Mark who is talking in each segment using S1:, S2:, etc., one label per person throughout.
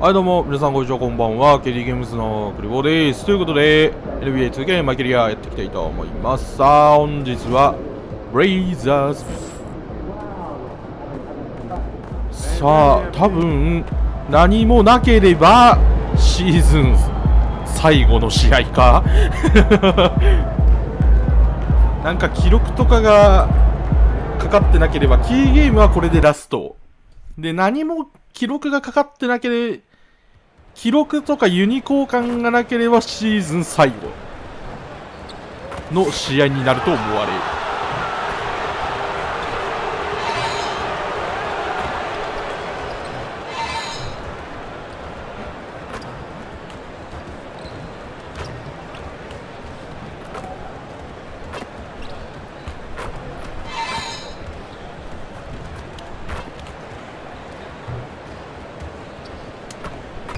S1: はいどうも皆さんこんにちは、こんばんは。ケリーゲームズのクリボーです。ということで NBA2K マイキャリアやっていきたいと思います。さあ本日はブレイザーズ、さあ多分何もなければシーズン最後の試合かなんか記録とかがかかってなければキーゲームはこれでラストで、何も記録がかかってなければ、記録とかユニ交換がなければシーズン最後の試合になると思われる。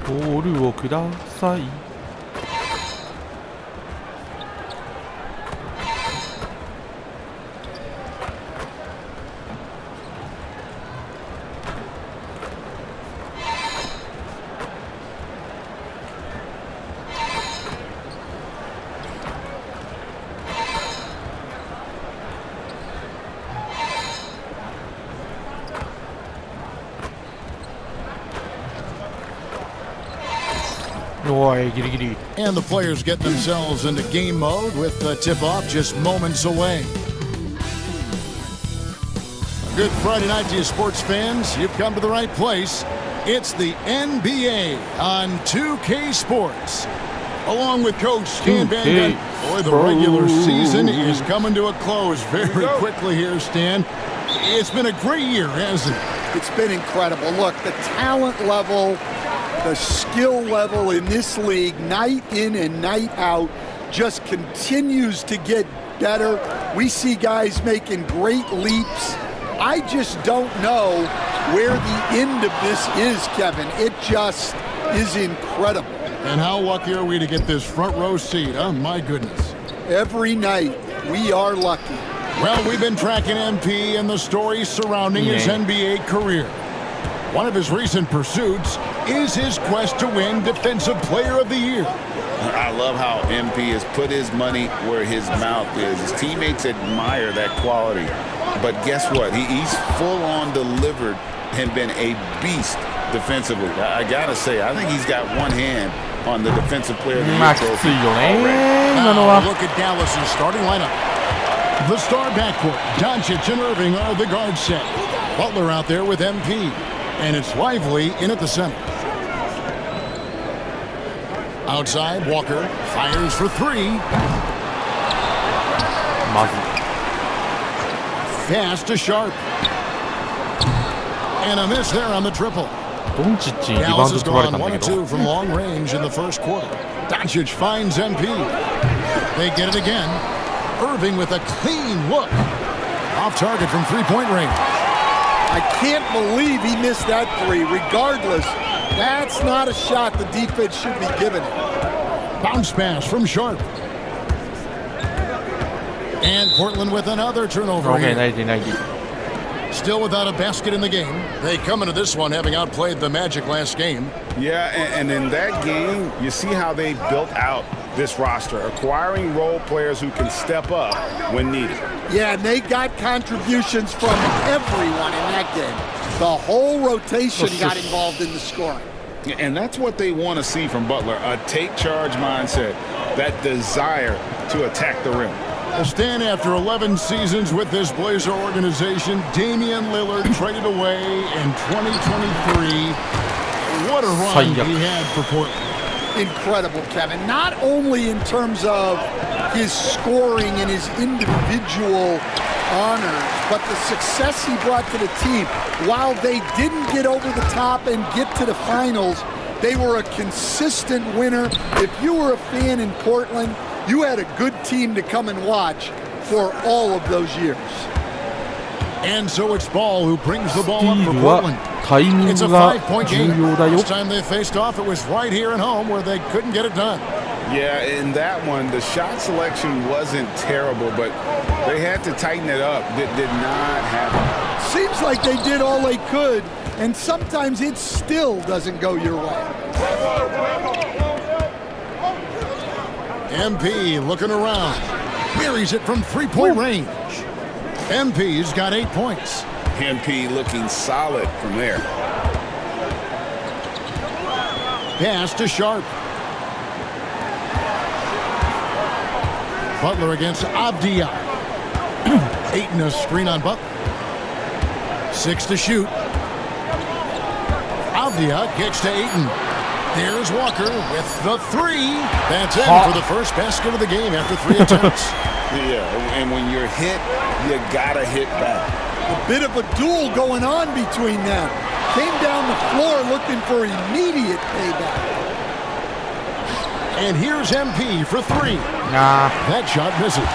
S1: ボールをください。
S2: And the players get themselves into game mode with the tip-off just moments away. Good Friday night to you sports fans. You've come to the right place. It's the NBA on 2K Sports. Along with Coach Stan Van Gundy. Boy, the regular season is coming to a close very quickly here, Stan. It's been a great year, hasn't it?
S3: It's been incredible. Look, the talent level, the skill level in this league, night in and night out, just continues to get better. We see guys making great leaps. I just don't know where the end of this is, Kevin. It just is incredible.
S2: And how lucky are we to get this front row seat, huh? My goodness.
S3: Every night, we are lucky.
S2: Well, we've been tracking MP and the stories surrounding his NBA career. One of his recent pursuits is his quest to win Defensive Player of the Year.
S4: I love how MP has put his money where his mouth is. His teammates admire that quality. But guess what? He's full-on delivered and been a beast defensively. I gotta say, I think he's got one hand on the Defensive Player of the Year trophy already.
S2: Now, look at Dallas's starting lineup. The star backcourt, Doncic and Irving are the guard set. Butler out there with MP. And it's Lively in at the center. Outside, Walker fires for three. Fast to Sharp. And a miss there on the triple. Dallas has gone 1-2 from long range in the first quarter. Doncic finds MP. They get it again. Irving with a clean look. Off target from three-point range.
S3: I can't believe he missed that three. Regardless, that's not a shot the defense should be giving it.
S2: Bounce pass from Sharp. And Portland with another turnover.
S1: Okay, 90.
S2: Still without a basket in the game. They come into this one having outplayed the Magic last game.
S4: Yeah, and in that game, you see how they built out this roster, acquiring role players who can step up when needed.
S3: Yeah, and they got contributions from everyone in that game. The whole rotation got involved in the scoring.
S4: And that's what they want to see from Butler, a take-charge mindset, that desire to attack the rim.
S2: A stand after 11 seasons with this Blazer organization, Damian Lillard traded away in 2023. What a run he had for Portland.
S3: Incredible, Kevin. Not only in terms of his scoring and his individual honors, but the success he brought to the team. While they didn't get over the top and get to the finals, they were a consistent winner. If you were a fan in Portland, you had a good team to come and watch for all of those years.
S2: And so it's Ball who brings the ball up for Portland. It's a 5-point game. Last time they faced off, it was right here at home where they couldn't get it done.
S4: Yeah, in that one, the shot selection wasn't terrible, but they had to tighten it up. Did not happen.
S3: Seems like they did all they could and sometimes it still doesn't go your way.
S2: MP looking around. Buries it from three-point range. MP's got 8 points.
S4: MP looking solid from there.
S2: Pass to Sharp. Butler against Avdia. Ayton a screen on Butler. 6 to shoot. Avdia kicks to Ayton. There's Walker with the 3. That's in for the first basket of the game after 3 attempts.
S4: Yeah, and when you're hit, you gotta hit back.
S3: A bit of a duel going on between them. Came down the floor looking for immediate payback.
S2: And here's MP for 3.
S1: Nah.
S2: That shot misses.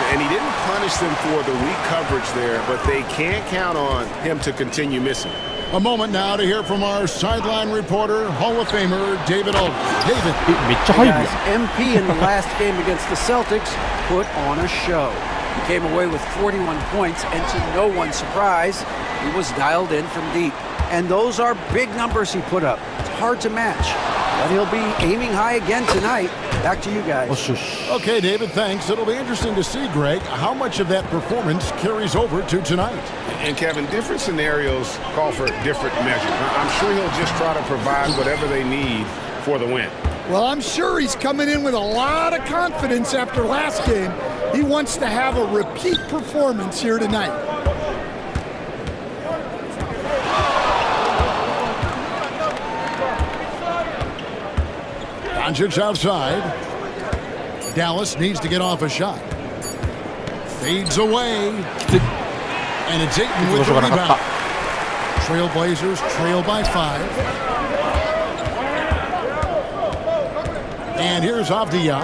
S5: And he didn't punish them for the weak coverage there, but they can't count on him to continue missing.
S2: A moment now to hear from our sideline reporter, Hall of Famer David Olds. David.
S1: めっちゃ入るやん。
S6: Guys, MP in the last game against the Celtics put on a show. He came away with 41 points, and to no one's surprise, he was dialed in from deep. And those are big numbers he put up. It's hard to match, but he'll be aiming high again tonight. Back to you guys.
S1: よしよし。
S2: Okay, David, thanks. It'll be interesting to see, Greg, how much of that performance carries over to tonight.
S5: And Kevin, different scenarios call for different measures. I'm sure he'll just try to provide whatever they need for the win.
S3: Well, I'm sure he's coming in with a lot of confidence after last game. He wants to have a repeat performance here tonight.
S2: Doncic outside. Dallas needs to get off a shot. Fades away. And it's Ayton with the rebound. Trailblazers trail by 5. And here's Avdia.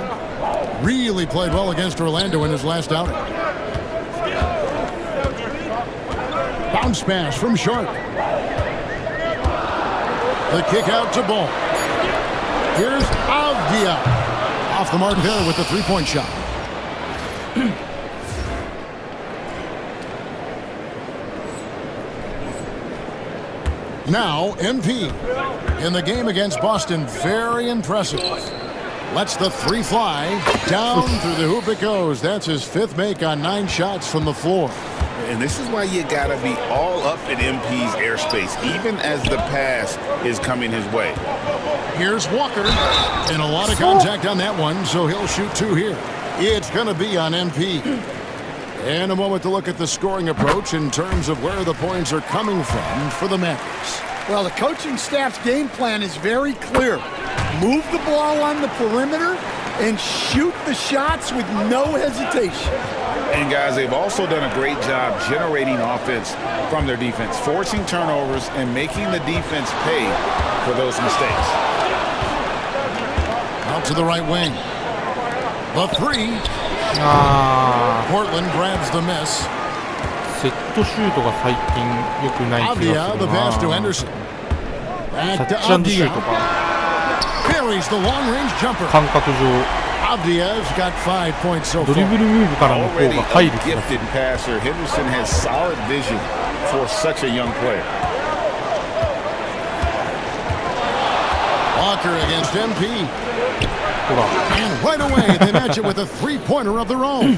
S2: Really played well against Orlando in his last outing. Bounce pass from Sharp. The kick out to Ball. Here's Avdia. Off the mark there with the three-point shot. Now, MP. In the game against Boston, very impressive. Lets the 3 fly. Down through the hoop it goes. That's his 5th make on 9 shots from the floor.
S4: And this is why you gotta be all up in MP's airspace, even as the pass is coming his way.
S2: Here's Walker. And a lot of contact on that one, so he'll shoot 2 here. It's gonna be on MP. And a moment to look at the scoring approach in terms of where the points are coming from for the Mavericks.
S3: Well, the coaching staff's game plan is very clear. Move the ball on the perimeter and shoot the shots with no hesitation.
S4: And guys, they've also done a great job generating offense from their defense, forcing turnovers and making the defense pay for those mistakes.
S2: Out to the right wing. The 3. Portland grabs the miss.
S1: セットシュートが最近良くない気が
S2: Avdia,
S1: す
S2: the
S1: る
S2: pass to
S1: な。
S2: Henderson.
S1: キ
S2: Back
S1: ャ
S2: to
S1: ッチャンドシュ
S2: Avdia.
S1: ートか
S2: Buries the long-range jumper.
S1: 感覚上
S2: Avdia's got 5 points so
S1: ドリ
S2: far.
S1: ブルムーブからの方
S4: Already
S1: が入
S4: a
S1: る気がする。
S4: gifted passer, Henderson has solid vision for such a young player.
S2: Walker against MP.
S1: ほら
S2: And right away, they match it with a three-pointer of their own.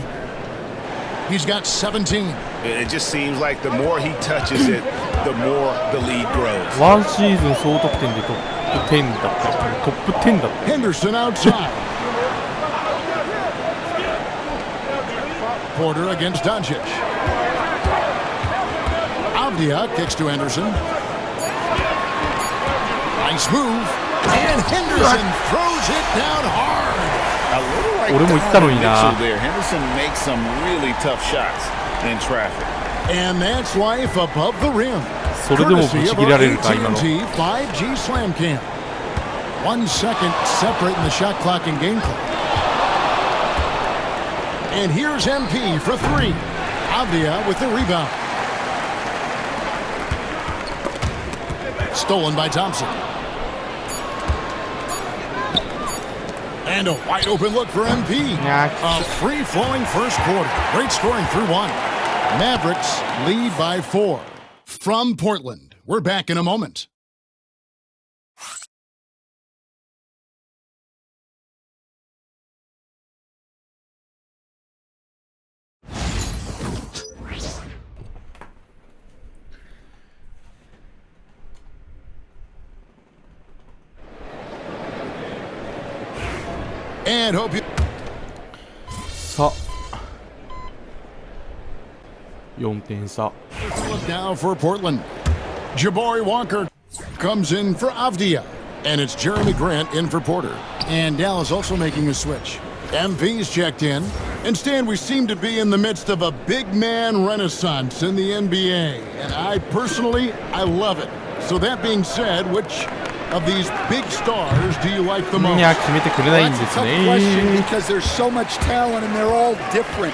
S2: He's got 17.
S5: It just seems like the more he touches it, the more the lead grows.
S1: ワンシーズン総得点でトップ10だった。トップ10だった。
S2: Henderson outside. Porter against Doncic. Avdia kicks to Henderson. Nice move. And Henderson throws it down hard.
S4: A little like
S1: 俺も言ったのにな。
S4: Mitchell there. Henderson makes some really tough shots in traffic.
S2: And that's life above the rim.
S1: それでもぶ
S2: Courtesy
S1: ち
S2: of
S1: 切
S2: our
S1: られるか今の。
S2: AT&T 5G Slam Cam. 1 second separating the shot clock and game clock. And here's MP for 3. Avdia with the rebound. Stolen by Thompson. And a wide open look for MP. A free-flowing first quarter. Great scoring through 1. Mavericks lead by 4. From Portland, We're back in a moment. And hope you...
S1: さあ4点差。
S2: Look now for Portland. Jabari Walker comes in for Avdia. And it's Jeremy Grant in for Porter. And Dallas also making a switch. MP's checked in. Instead, we seem to be in the midst of a big man renaissance in the NBA. And I love it. So that being said, which of these big stars do you like the
S1: い
S2: most?
S1: や決めてくれないん
S3: That's
S1: で
S3: a
S1: す
S3: tough question
S1: ね。
S3: because there's so much talent and they're all different.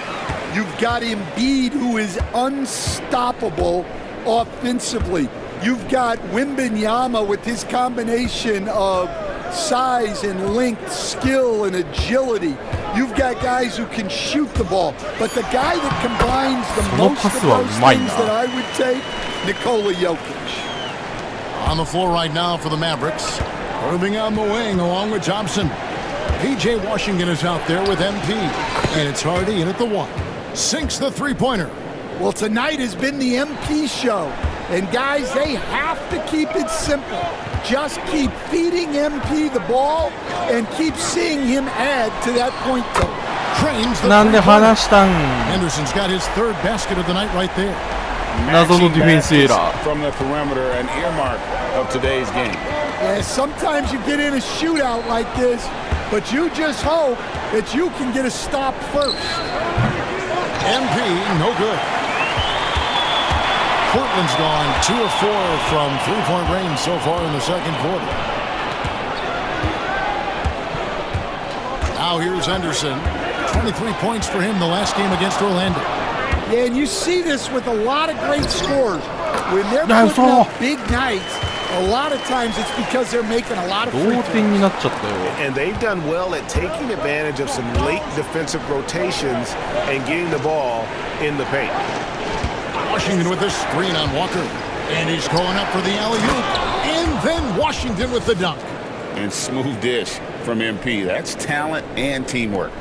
S3: You've got Embiid, who is unstoppable offensively. You've got Wembanyama with his combination of size and length, skill and agility. You've got guys who can shoot the ball. But the guy that combines the most of those things that I would take, Nikola Jokic.
S2: On the floor right now for the Mavericks. Moving on the wing along with Thompson. PJ Washington is out there with MP. And it's Hardy in at the one. Sinks the three-pointer.
S3: Well, tonight has been the MP show. And guys, they have to keep it simple. Just keep feeding MP the ball and keep seeing him add to that point total.
S2: Trains the
S1: なんで
S2: three-pointer.
S1: 離したん。
S2: Henderson's got his third basket of the night right there.
S1: 謎のディフェンスエラー。
S4: from the perimeter, an earmark of today's game.
S3: Yeah, sometimes you get in a shootout like this, but you just hope that you can get a stop first.
S2: MP, no good. Portland's gone 2 of 4 from three-point range so far in the second quarter. Now here's Henderson. 23 points for him the last game against Orlando.
S3: Yeah, and you see this with a lot of great scores. When they're putting up big nights, a lot of times it's because they're making a lot of free
S1: 同
S3: throws.
S1: 点になっちゃったよ。
S5: And they've done well at taking advantage of some late defensive rotations and getting the ball in the paint.
S2: Washington with the screen on Walker. And he's going up for the alley-oop. And then Washington with the dunk.
S4: And smooth dish from MP. That's talent and teamwork.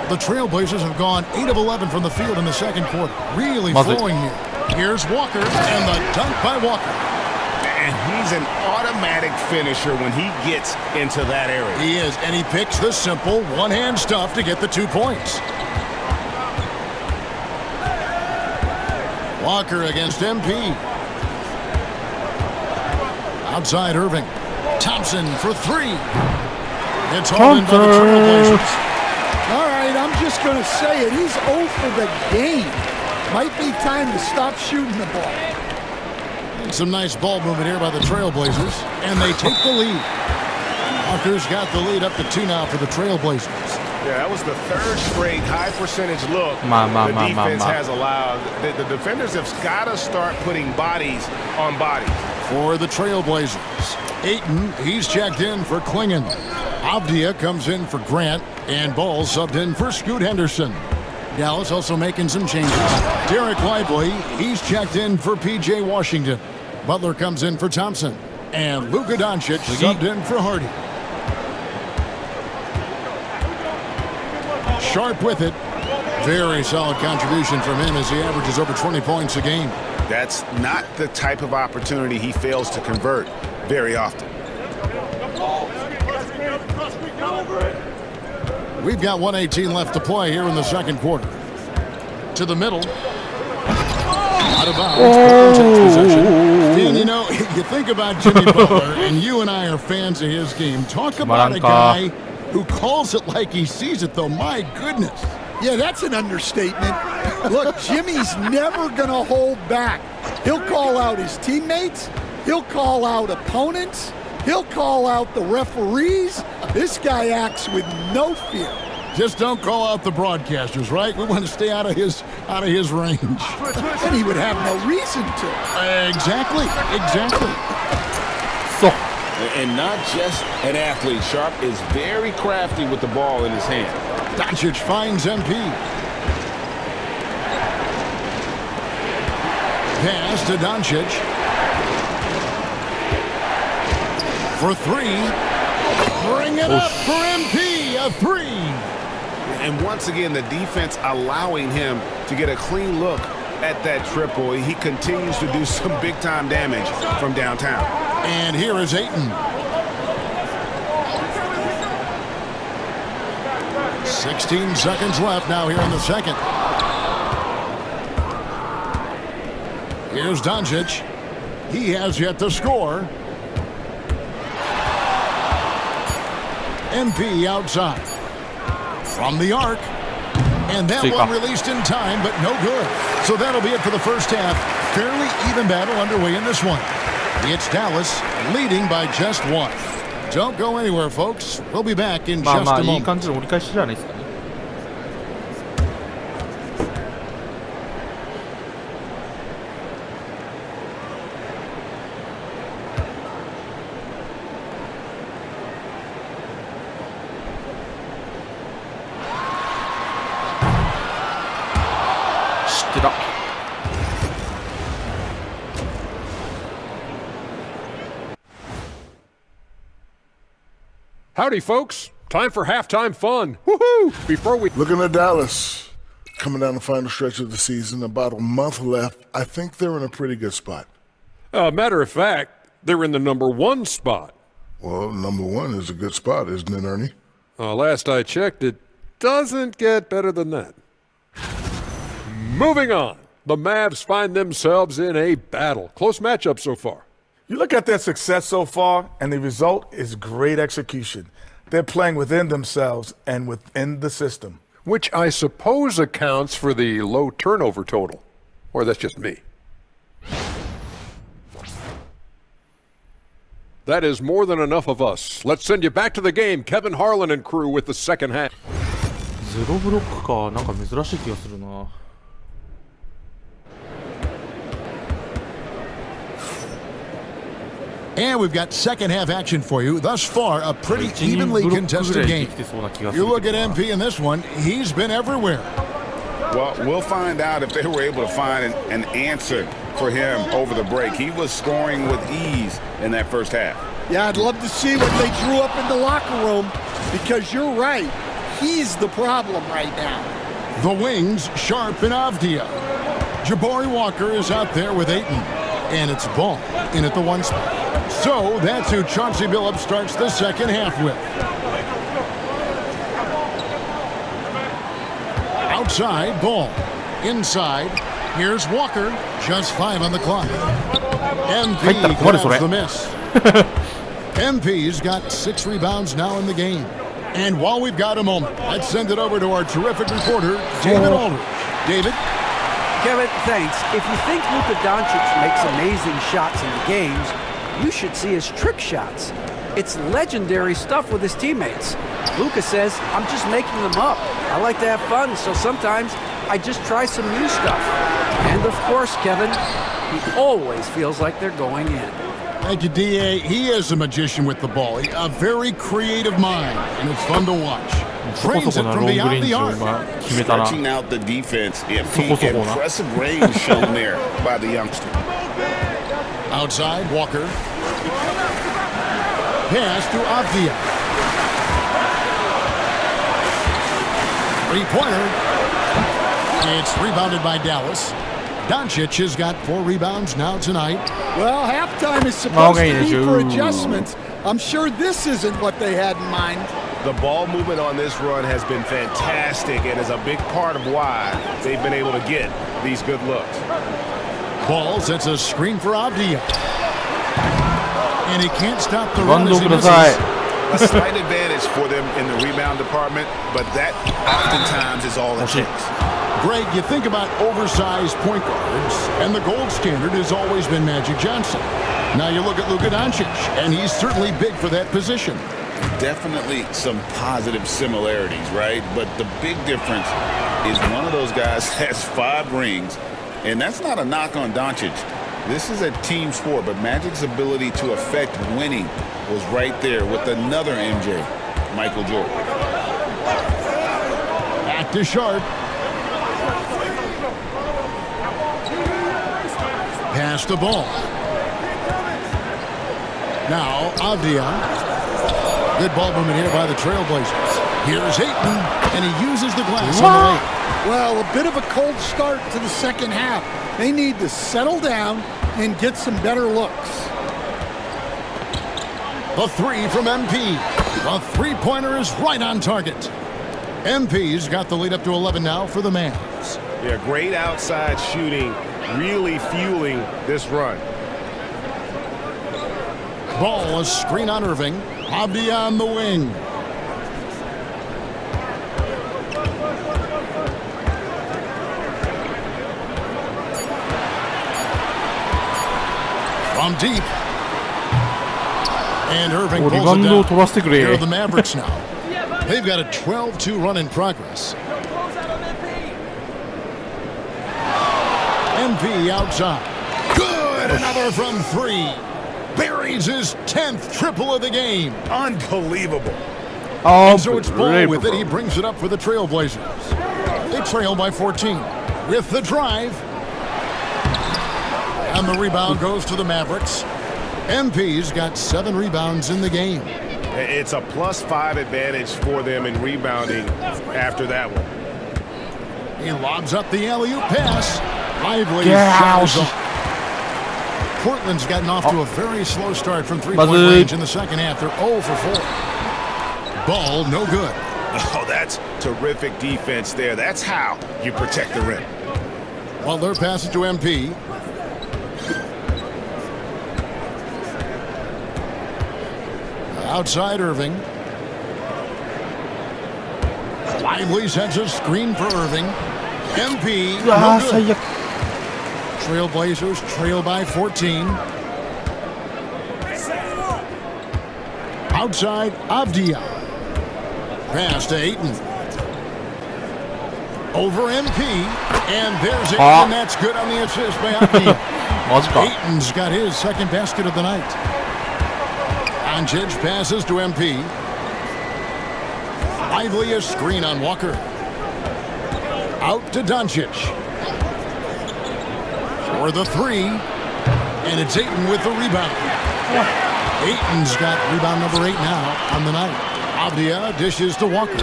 S2: The Trailblazers have gone 8 of 11 from the field in the second quarter. Really flowing here. Here's Walker and the dunk by Walker.
S5: And he's an automatic finisher when he gets into that area.
S2: He is, and he picks the simple one-hand stuff to get the 2 points. Walker against MP. Outside Irving. Thompson for 3. It's hauled in by the Trailblazers.
S3: All right, I'm just going to say it. He's 0 for the game. Might be time to stop shooting the ball.
S2: And some nice ball movement here by the Trailblazers. And they take the lead. Walker's got the lead up to 2 now for the Trailblazers.
S5: Yeah, that was the third straight high percentage look
S1: Ma.
S5: the defense has allowed. The defenders have got to start putting bodies on bodies.
S2: For the Trailblazers, Ayton, he's checked in for Klingon. Avdia comes in for Grant, and Ball subbed in for Scoot Henderson. Dallas also making some changes. Derek Lively, he's checked in for PJ Washington. Butler comes in for Thompson. And Luka Doncic subbed in for Hardy. Sharp with it. Very solid contribution from him as he averages over 20 points a game.
S5: That's not the type of opportunity he fails to convert very often.
S2: We've got 1:18 left to play here in the second quarter. To the middle. Out of bounds. Possession. And you know, you think about Jimmy Butler, and you and I are fans of his game. Talk about a guy who calls it like he sees it, though. My goodness.
S3: Yeah, that's an understatement. Look, Jimmy's never going to hold back. He'll call out his teammates. He'll call out opponents. He'll call out the referees. This guy acts with no fear.
S2: Just don't call out the broadcasters, right? We want to stay out of his range.
S3: And he would have no reason to.
S2: Exactly.
S1: So.
S4: And not just an athlete. Sharp is very crafty with the ball in his hand.
S2: Doncic finds MP. Pass to Doncic. For three. Bring it up for MP. A three.
S5: And once again, the defense allowing him to get a clean look at that triple. He continues to do some big-time damage from downtown.
S2: And here is Ayton. 16 seconds left now here in the second. Here's Doncic. He has yet to score. MP outside. From the arc. And that one released in time, but no good. So that'll be it for the first half. Fairly even battle underway in this one. It's Dallas leading by just one. Don't go anywhere, folks. We'll be back in just a moment.
S1: いい感じの折り返しじゃないですかね。知ってた。
S7: Howdy, folks. Time for halftime fun. Woohoo! Before we...
S8: Looking at Dallas, coming down the final stretch of the season, about a month left. I think they're in a pretty good spot.
S7: Matter of fact, they're in the #1 spot.
S8: Well, #1 is a good spot, isn't it, Ernie?
S7: Last I checked, it doesn't get better than that. Moving on. The Mavs find themselves in a battle. Close matchup so far.
S9: You look at their success so far, and the result is great execution. They're playing within themselves and within the system.
S7: Which I suppose accounts for the low turnover total. Or that's just me. That is more than enough of us. Let's send you back to the game, Kevin Harlan and crew with the second half.
S1: ゼロブロックか。なんか珍しい気がするな。
S2: And we've got second half action for you. Thus far, a pretty evenly contested game. You look at MP in this one, he's been everywhere.
S4: Well, we'll find out if they were able to find an answer for him over the break. He was scoring with ease in that first half.
S3: Yeah, I'd love to see what they drew up in the locker room, because you're right. He's the problem right now.
S2: The wings, Sharp and Avdia. Jabari Walker is out there with Ayton. And it's Ball in at the 1 spot. So that's who Chauncey Billups starts the second half with. Outside, Ball. Inside, here's Walker. Just 5 on the clock. MP grabs the miss. MP's got 6 rebounds now in the game. And while we've got a moment, let's send it over to our terrific reporter, David Aldridge. David?
S6: Kevin, thanks. If you think Luka Doncic makes amazing shots in the games, you should see his trick shots. It's legendary stuff with his teammates. Luka says, I'm just making them up. I like to have fun, so sometimes I just try some new stuff. And of course, Kevin, he always feels like they're going in.
S2: Thank you, D.A. He is a magician with the ball. A very creative mind, and it's fun to watch. Trains it from beyond the arc.
S4: Stretching out the defense. Impressive range shown there by the youngster.
S2: Outside, Walker. Pass to Avdia. 3-pointer. It's rebounded by Dallas. Doncic has got 4 rebounds now tonight.
S3: Well, halftime is supposed to be for adjustments. I'm sure this isn't what they had in mind.
S5: The ball movement on this run has been fantastic and is a big part of why they've been able to get these good looks.
S2: Ball sets a screen for Avdia. And he can't stop the run as he misses.
S4: A slight advantage for them in the rebound department, but that oftentimes is all it takes.
S2: Greg, you think about oversized point guards, and the gold standard has always been Magic Johnson. Now you look at Luka Doncic, and he's certainly big for that position.
S4: Definitely some positive similarities, right? But the big difference is one of those guys has 5 rings, and that's not a knock on Doncic. This is a team sport, but Magic's ability to affect winning was right there with another MJ, Michael Jordan.
S2: Back to Sharp. Pass the ball. Now, Avdia. Good ball movement here by the Trailblazers. Here's Ayton, and he uses the glass on the lane.
S3: Well, a bit of a cold start to the second half. They need to settle down and get some better looks.
S2: The three from MP. The three-pointer is right on target. MP's got the lead up to 11 now for the Mavs.
S5: Yeah, great outside shooting, really fueling this run.
S2: Ball, a screen on Irving. Avdia on the wing. From deep. And Irving pulls it down. Here are the Mavericks now. They've got a 12-2 run in progress. MP outside. Good! Another from three. Buries his 10th triple of the game.
S5: Unbelievable.
S2: And so it's Ball with it. He brings it up for the Trailblazers. They trail by 14. With the drive. And the rebound goes to the Mavericks. MP's got 7 rebounds in the game.
S5: It's a +5 advantage for them in rebounding after that one.
S2: He lobs up the alley-oop pass. Lively shot is off. Portland's gotten off to a very slow start from three-point range in the second half. They're 0 for 4. Ball, no good.
S5: Oh, that's terrific defense there. That's how you protect the rim.
S2: Well, they're passing to MP. Outside Irving. Lively sends a screen for Irving. MP, no good. Trailblazers trail by 14. Outside Avdia. Pass to Ayton. Over MP. And there's it. And that's good on the assist by Avdia. Ayton's got his second basket of the night. Doncic passes to MP. Lively a screen on Walker. Out to Doncic. For the three. And it's Ayton with the rebound. Ayton's got rebound number 8 now on the night. Avdia dishes to Walker.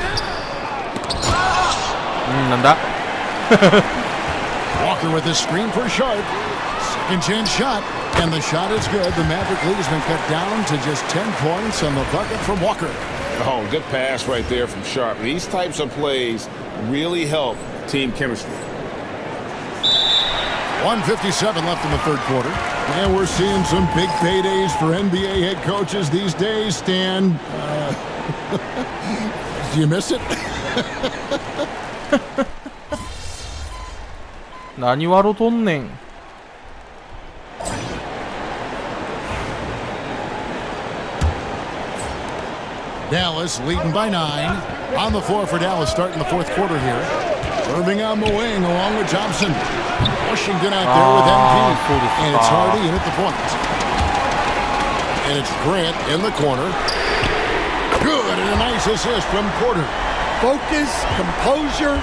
S2: Walker with a screen for Sharp. Second chance shot. And the shot is good. The Maverick lead has been cut down to just 10 points on the bucket from Walker.
S4: Oh, good pass right there from Sharp. These types of plays really help team chemistry.
S2: 1:57 left in the third quarter. And we're seeing some big paydays for NBA head coaches these days, Stan. Do you miss it?
S1: 何笑うとんねん。
S2: Dallas leading by 9. On the floor for Dallas starting the fourth quarter here. Irving on the wing along with Thompson. Washington out there with MP. And it's Hardy in at the point. And it's Grant in the corner. Good, and a nice assist from Porter.
S3: Focus, composure.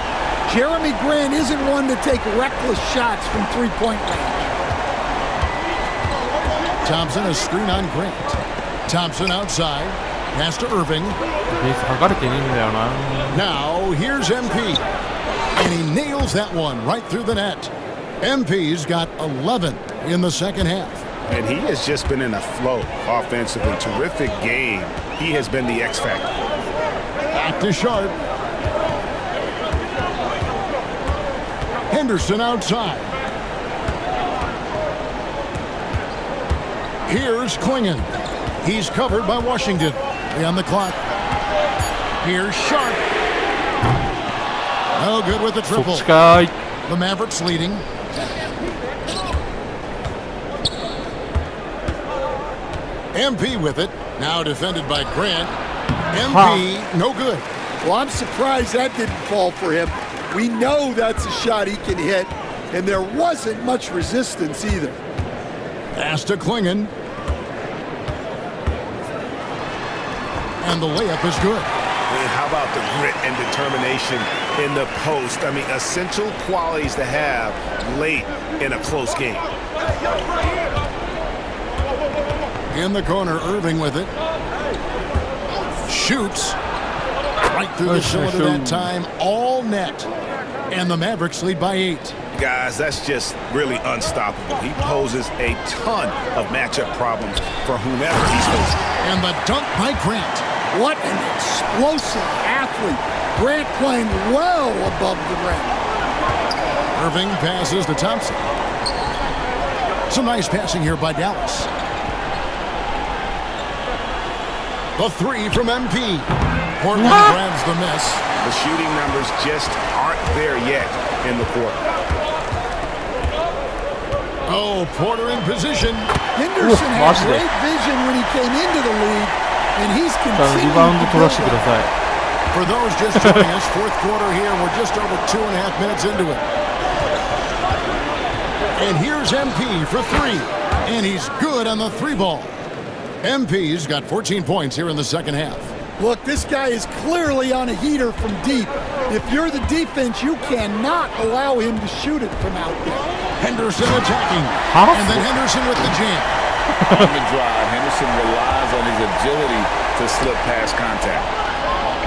S3: Jeremy Grant isn't one to take reckless shots from three-point range.
S2: Thompson a screen on Grant. Thompson outside. Pass to Irving. Now, here's MP. And he nails that one right through the net. MP's got 11 in the second half.
S5: And he has just been in a flow offensively. Terrific game. He has been the X factor.
S2: Back to Sharp. Henderson outside. Here's Klingon. He's covered by Washington. On the clock. Here's Sharp. No good with the triple. The Mavericks leading. MP with it. Now defended by Grant. MP, no good.
S3: Well, I'm surprised that didn't fall for him. We know that's a shot he can hit, and there wasn't much resistance either.
S2: Pass to Klingon. And the layup is good.
S5: And how about the grit and determination in the post? I mean, essential qualities to have late in a close game.
S2: In the corner, Irving with it. Shoots. Right through the cylinder that time. All net. And the Mavericks lead by 8.
S5: Guys, that's just really unstoppable. He poses a ton of matchup problems for whomever he's facing.
S2: And the dunk by Grant.
S3: What an explosive athlete. Grant playing well above the rim.
S2: Irving passes to Thompson. Some nice passing here by Dallas. The three from MP. Portland grabs the miss.
S5: The shooting numbers just aren't there yet in the quarter.
S2: Oh, Porter in position.
S3: Henderson had great vision when he came into the league, and he's continuing to build that.
S2: For those just joining us, fourth quarter here, we're just over 2.5 minutes into it. And here's MP for three, and he's good on the three ball. MP's got 14 points here in the second half.
S3: Look, this guy is clearly on a heater from deep. If you're the defense, you cannot allow him to shoot it from out there.
S2: Henderson attacking, and then Henderson with the jam.
S4: On the drive, Henderson relies on his agility to slip past contact.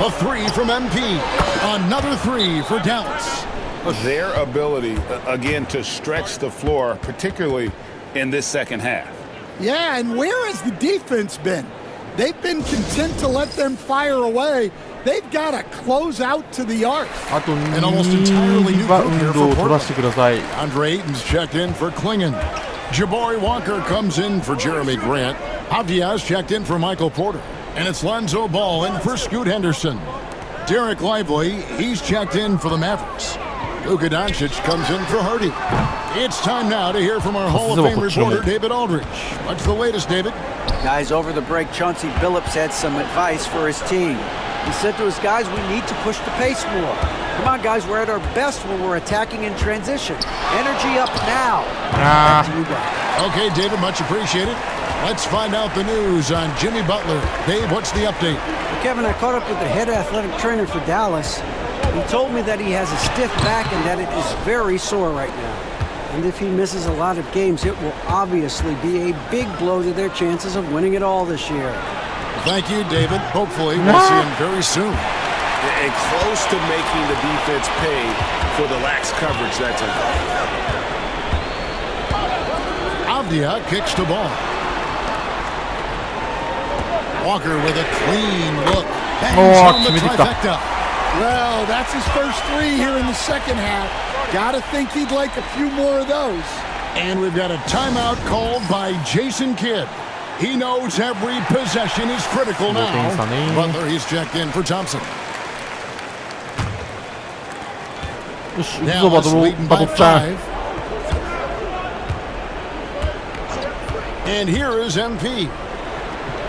S2: A three from MP. Another three for Dallas.
S5: Their ability, again, to stretch the floor, particularly in this second half.
S3: Yeah, and where has the defense been? They've been content to let them fire away. They've got to close out to the arc.
S2: An almost entirely new group here for Portland. Andre Ayton's checked in for Klingon. Jabari Walker comes in for Jeremy Grant. Avdia's checked in for Michael Porter. And it's Lonzo Ball in for Scoot Henderson. Derek Lively, he's checked in for the Mavericks. Luka Doncic comes in for Hardy. It's time now to hear from our Hall of Fame reporter, David Aldridge. What's the latest, David?
S6: Guys, over the break, Chauncey Billups had some advice for his team. He said to his guys, we need to push the pace more. Come on, guys, we're at our best when we're attacking in transition. Energy up now. Back to you guys.
S2: Okay, David, much appreciated. Let's find out the news on Jimmy Butler. Dave, what's the update?
S6: Well, Kevin, I caught up with the head athletic trainer for Dallas. He told me that he has a stiff back and that it is very sore right now. And if he misses a lot of games, it will obviously be a big blow to their chances of winning it all this year.
S2: Thank you, David. Hopefully, we'll see him very soon.
S5: And close to making the defense pay for the lax coverage that time.
S2: Avdia kicks the ball. Walker with a clean look. Bangs on the trifecta.
S3: Well, that's his first three here in the second half. Gotta think he'd like a few more of those.
S2: And we've got a timeout called by Jason Kidd. He knows every possession is critical now. Butler, he's checked in for Thompson. Dallas leading by 5. And here is MP.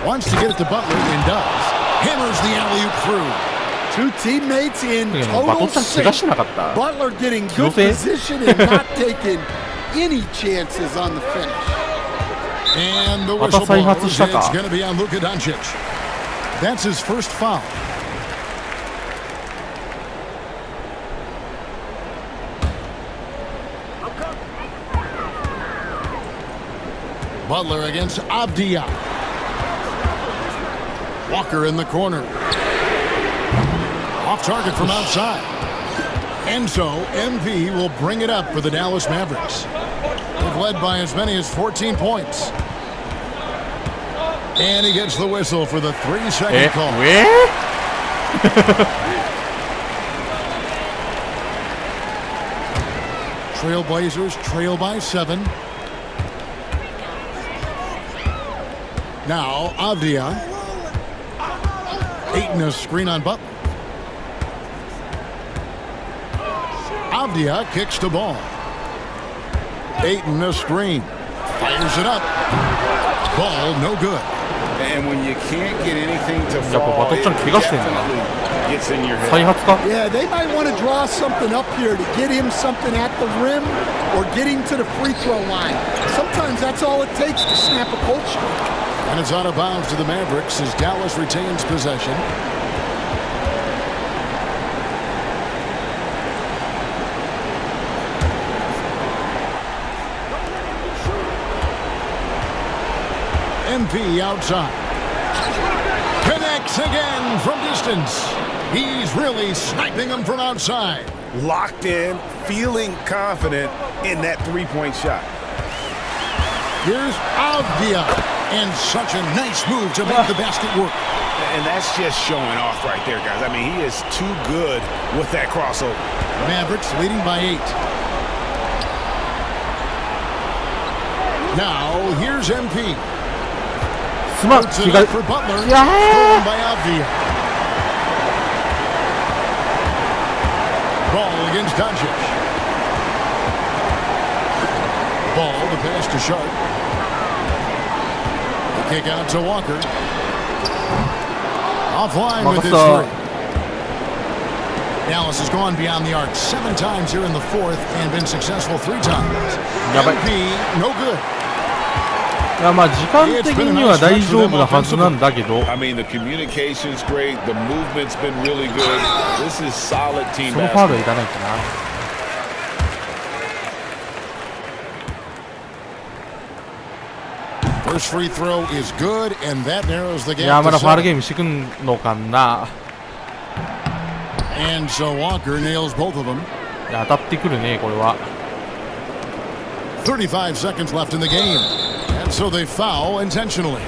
S2: Wants to get it to Butler and does. Hammers the alley-oop through.
S3: Two teammates in total sync. Butler getting good position and not taking any chances on the finish.
S2: And the whistle blows. It's going to be on Luka Doncic. That's his first foul. Butler against Avdia. Walker in the corner. Off target from outside. And so MV will bring it up for the Dallas Mavericks. They've led by as many as 14 points. And he gets the whistle for the 3-second call. Trailblazers trail by 7. Now Avdia. Ayton a screen on Butler. Avdia kicks the ball. Ayton a screen. Fires it up. Ball no good.
S5: And when you can't get anything to fall, it definitely gets in your head.
S3: Yeah, they might want to draw something up here to get him something at the rim or get him to the free throw line. Sometimes that's all it takes to snap a cold streak.
S2: And it's out of bounds to the Mavericks as Dallas retains possession. MP outside. Connects again from distance. He's really sniping them from outside.
S5: Locked in, feeling confident in that three-point shot.
S2: Here's Avdia, and such a nice move to make the basket work.
S5: And that's just showing off right there, guys. I mean, he is too good with that crossover.
S2: Mavericks leading by 8. Now, here's MP. Puts it up for Butler. Stolen by Avdia. Ball against Doncic. Ball to pass to Sharp. The kick out to Walker. Offline with his three. Dallas has gone beyond the arc 7 times here in the fourth and been successful 3 times. MP, no good.
S1: いや、まあ時間的には大丈夫なはずなんだけど、
S4: I mean, the communication's great. The movement's been really good. This is solid team
S1: そのファウル
S4: basketball.
S1: はいらないかな。
S2: First free throw is good, and that narrows the
S1: いや、
S2: gap
S1: まだ
S2: to
S1: ファウルゲ
S2: 7.
S1: ームしてくんのかな。
S2: And so Walker nails both of them.
S1: いや、当たってくるね、これは。
S2: 35 seconds left in the game. And so they foul intentionally.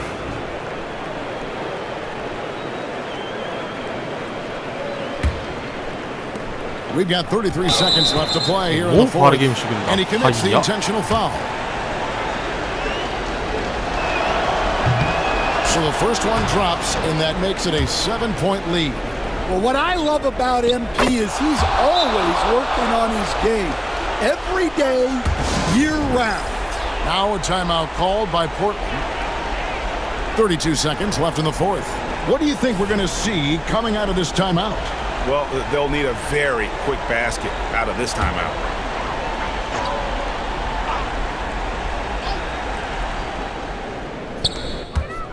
S2: We've got 33 seconds left to play here in the fourth. And he commits the intentional foul. So the first one drops, and that makes it a 7-point lead.
S3: Well, what I love about MP is he's always working on his game. Every day, year-round.
S2: Now a timeout called by Portland. 32 seconds left in the fourth. What do you think we're going to see coming out of this timeout?
S5: Well, they'll need a very quick basket out of this timeout.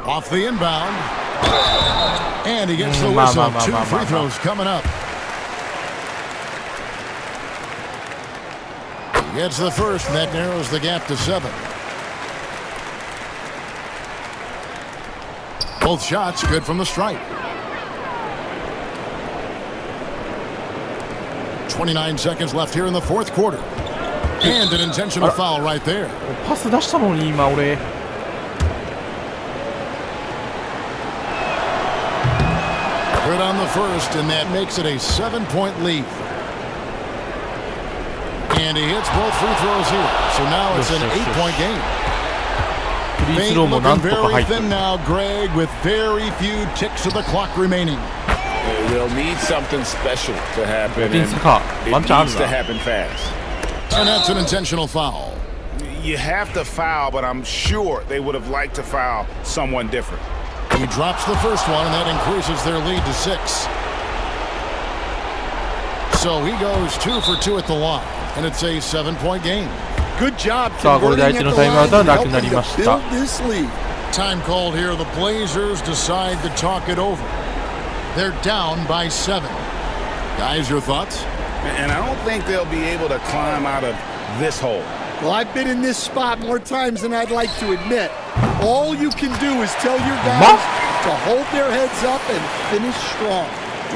S2: Off the inbound. And he gets the whistle. 2 free throws coming up. He gets the first, and that narrows the gap to 7. Both shots good from the stripe. 29 seconds left here in the fourth quarter. And an intentional foul right there.
S1: パス出したのに今俺。
S2: Good on the first, and that makes it a 7-point lead. And he hits both free throws here. So now it's an 8-point game.
S1: フリース
S2: Fate
S1: ローもなん
S2: looking
S1: とか
S2: very
S1: 入ってる。
S2: thin now, Greg, with very few ticks of the clock remaining.
S4: They'll need something special to happen.
S1: 点
S4: And
S1: 差か。ワン
S4: it
S1: チャンある
S4: needs to
S1: な。
S4: happen fast.
S2: And that's an intentional foul.
S5: You have to foul, but I'm sure they would have liked to foul someone different.
S2: He drops the first one, and that increases their lead to 6. So he goes 2 for 2 at the line, and it's a 7-point game.
S3: Good job
S1: さあ、これで
S3: converting
S1: 相
S3: at
S1: 手
S3: the
S1: のタイムアウ
S3: line
S1: トは
S3: and
S1: なくな
S3: helping
S1: り
S3: to
S1: ました。
S3: build this lead.
S2: Time called here. The Blazers decide to talk it over. They're down by 7. Guys, your thoughts?
S5: And I don't think they'll be able to climb out of this hole.
S3: Well, I've been in this spot more times than I'd like to admit. All you can do is tell your guys to hold their heads up and finish strong.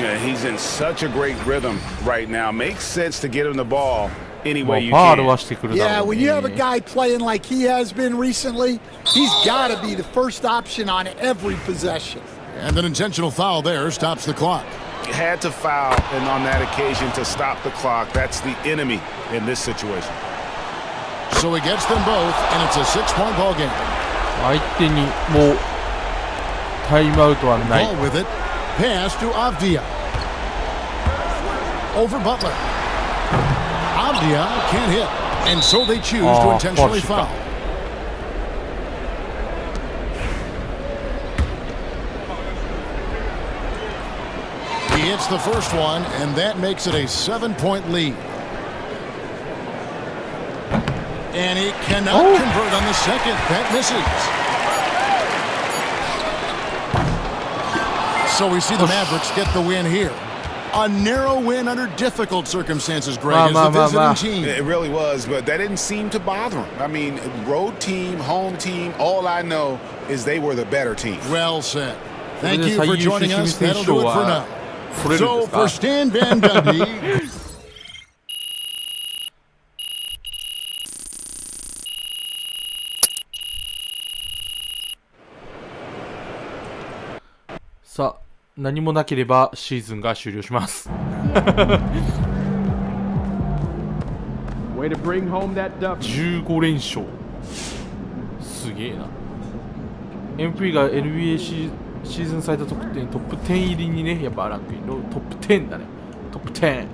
S5: Yeah, he's in such a great rhythm right now. Makes sense to get him the ball any
S1: も
S5: way
S1: う
S5: you
S1: ファール
S5: can.
S1: はしてくるだ
S3: Yeah,
S1: ろう
S3: when you have a
S1: ね。
S3: guy playing like he has been recently, he's got to be the first option on every possession.
S2: And an intentional foul there stops the clock.
S5: Had to foul, and on that occasion to stop the clock. That's the enemy in this situation.
S2: So he gets them both, and it's a 6-point ball game.
S1: 相手にもうタイムアウトはない。
S2: Ball with it. Pass to Avdia. Over Butler. Avdia can't hit, and so they choose to intentionally foul. He hits the first one, and that makes it a 7-point lead. And he cannot convert on the second. That misses. So we see the Mavericks get the win here. A narrow win under difficult circumstances, Greg,
S1: Ma,
S2: as
S1: ma,
S2: the
S1: ma,
S2: visiting
S1: ma.
S2: team.
S5: It really was, but that didn't seem to bother him. I mean, road team, home team, all I know is they were the better team.
S2: Well said. Thank you for joining us. That'll do it for now.
S1: 取れるん
S2: So
S1: ですか
S2: for Stan Van Gundy,
S1: さあ、何もなければシーズンが終了します。15連勝。すげえな。MP が NBA シーズン最多得点トップ10入りにね、やっぱランクインのトップ10だね。トップ10。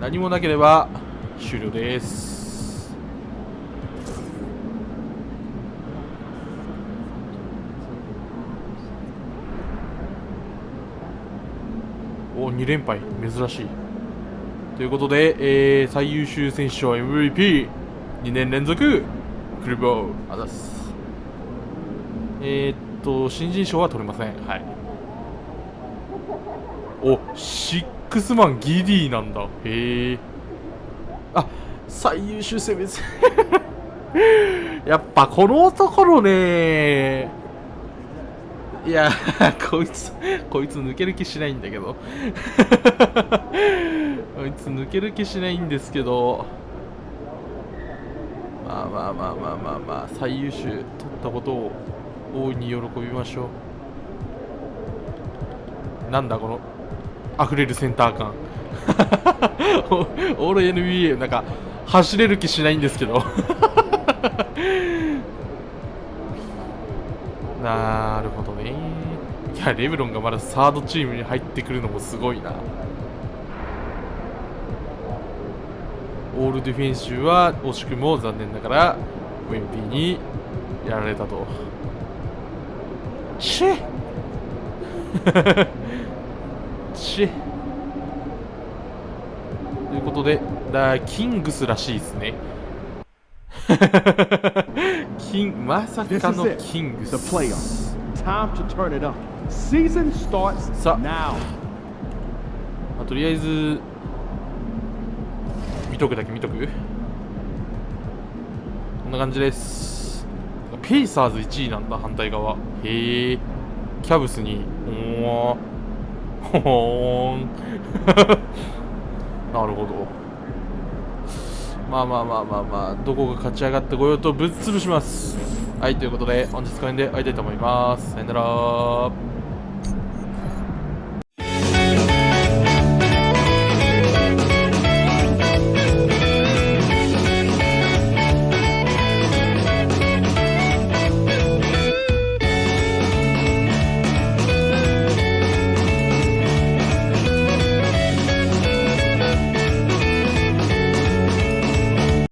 S1: 何もなければ終了です。お、2連敗、珍しい。ということで、最優秀選手賞 MVP、2年連続、Kuribo、あざっす。新人賞は取れません。はい。お、シックスマンギディなんだ。へえ。あ、最優秀選別。やっぱこの男のね、いや、こいつ抜ける気しないんだけど。こいつ抜ける気しないんですけど。まあ、最優秀取ったことを大いに喜びましょう。なんだこの溢れるセンター感。オール NBA なんか走れる気しないんですけど。なるほどね。いや、レブロンがまだサードチームに入ってくるのもすごいな。オールディフェンスは惜しくも残念ながらウェンビーにやられたと。チェチェということで、キングスらしいですね。まさかのキングス。さあ、とりあえず見とくだけ見とく。こんな感じです。ペイサーズ1位なんだ、反対側。へえ。キャブスにほーん。なるほど。まあ、どこが勝ち上がってこようとぶっ潰します。はい、ということで本日この辺で終わりたいと思います。さよなら。